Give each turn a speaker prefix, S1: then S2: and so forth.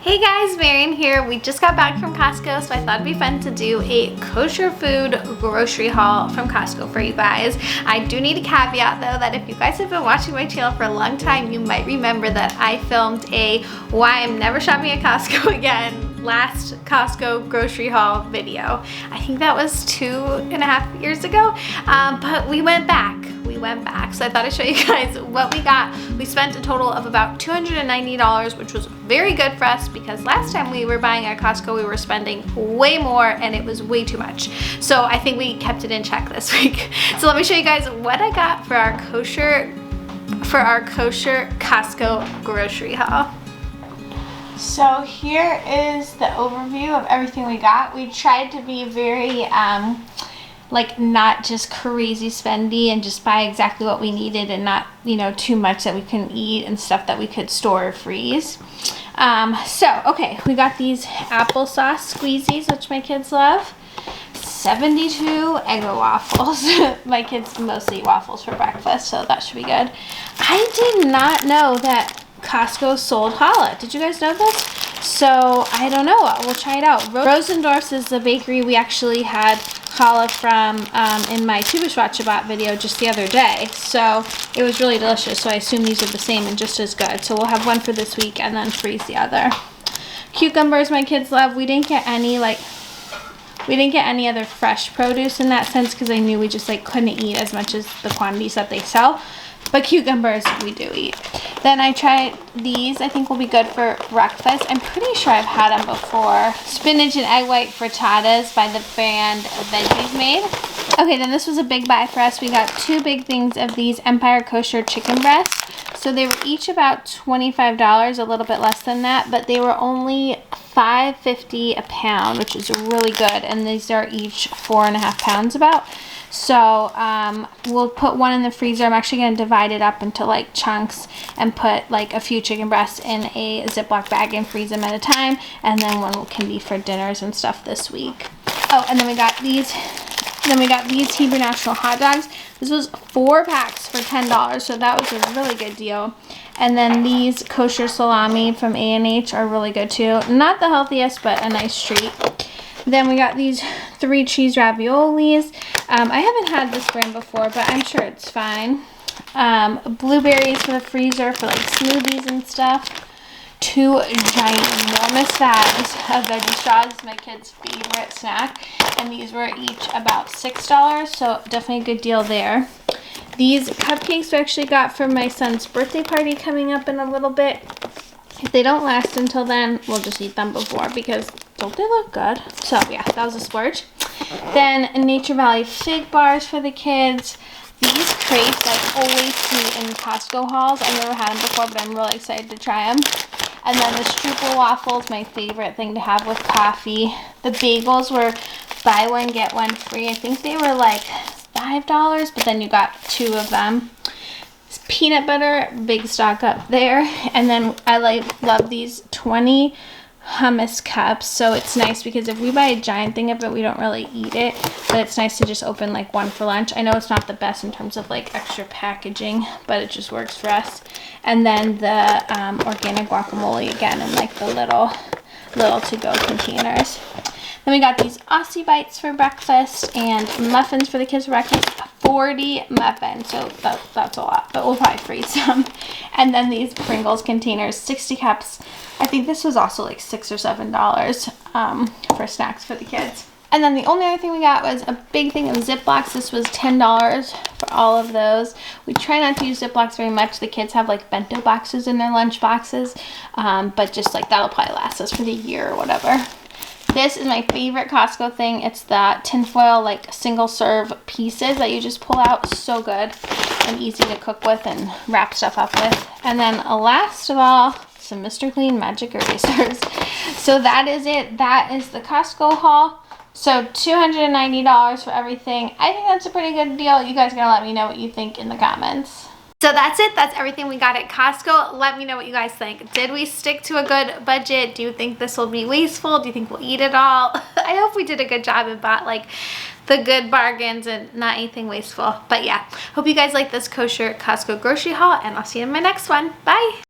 S1: Hey guys, Marian here. We just got back from Costco, so I thought it'd be fun to do a kosher food grocery haul from Costco for you guys. I do need a caveat though that if you guys have been watching my channel for a long time, you might remember that I filmed a why I'm never shopping at Costco again last Costco grocery haul video. I think that was 2.5 years ago, but we went back. So I thought I'd show you guys what we got. We spent a total of about $290, which was very good for us because last time we were buying at Costco, we were spending way more and it was way too much. So I think we kept it in check this week. So let me show you guys what I got for our kosher Costco grocery haul. So here is the overview of everything we got. We tried to be very like not just crazy spendy and just buy exactly what we needed and not, you know, too much that we couldn't eat and stuff that we could store or freeze. Okay, we got these applesauce squeezies, which my kids love. 72 Eggo waffles. My kids mostly eat waffles for breakfast, so that should be good. I did not know that Costco sold challah. Did you guys know this? So I don't know. We'll try it out. Rosendorf's is the bakery we actually had challah from in my Tu B'Shvat Shabbat video just the other day. So it was really delicious. So I assume these are the same and just as good. So we'll have one for this week and then freeze the other. Cucumbers my kids love. We didn't get any other fresh produce in that sense because I knew we just like couldn't eat as much as the quantities that they sell. But cucumbers we do eat. Then I tried these. I think will be good for breakfast. I'm pretty sure I've had them before. Spinach and egg white frittatas by the brand Veggies Made. Okay, then this was a big buy for us. We got 2 big things of these Empire Kosher chicken breasts. So they were each about $25, a little bit less than that, but they were only $5.50 a pound, which is really good. And these are each 4.5 pounds about. So we'll put one in the freezer. I'm actually going to divide it up into like chunks and put like a few chicken breasts in a Ziploc bag and freeze them at a time. And then one can be for dinners and stuff this week. Oh, and then we got these. Hebrew National hot dogs. This was 4 packs for $10, so that was a really good deal. And then these kosher salami from A&H are really good too. Not the healthiest, but a nice treat. Then we got these 3 cheese raviolis. I haven't had this brand before, but I'm sure it's fine. Blueberries for the freezer for like smoothies and stuff. 2 ginormous bags of veggie straws, my kids' favorite snack. And these were each about $6, so definitely a good deal there. These cupcakes we actually got for my son's birthday party coming up in a little bit. If they don't last until then, we'll just eat them before because don't they look good? So yeah, that was a splurge. Then Nature Valley fig bars for the kids. These crepes I always see in Costco hauls. I've never had them before, but I'm really excited to try them. And then the strudel waffles, my favorite thing to have with coffee. The bagels were buy one, get one free. I think they were like $5, but then you got 2 of them. Peanut butter, big stock up there. And then I love these 20 hummus cups. So it's nice because if we buy a giant thing of it, we don't really eat it. But it's nice to just open like one for lunch. I know it's not the best in terms of like extra packaging, but it just works for us. And then the organic guacamole again in like the little to-go containers. Then we got these Aussie Bites for breakfast and muffins for the kids for breakfast. 40 muffins, so that's a lot, but we'll probably freeze some. And then these Pringles containers, 60 cups. I think this was also like $6 or $7 for snacks for the kids. And then the only other thing we got was a big thing of Ziplocs. This was $10 for all of those. We try not to use Ziplocs very much. The kids have like bento boxes in their lunch boxes, but just like that'll probably last us for the year or whatever. This is my favorite Costco thing. It's the tinfoil like single serve pieces that you just pull out. So good and easy to cook with and wrap stuff up with. And then last of all, some Mr. Clean magic erasers. So that is it. That is the Costco haul. So $290 for everything. I think that's a pretty good deal. You guys are gonna let me know what you think in the comments. So that's it. That's everything we got at Costco. Let me know what you guys think. Did we stick to a good budget? Do you think this will be wasteful? Do you think we'll eat it all? I hope we did a good job and bought like the good bargains and not anything wasteful. But yeah, hope you guys like this kosher Costco grocery haul and I'll see you in my next one. Bye.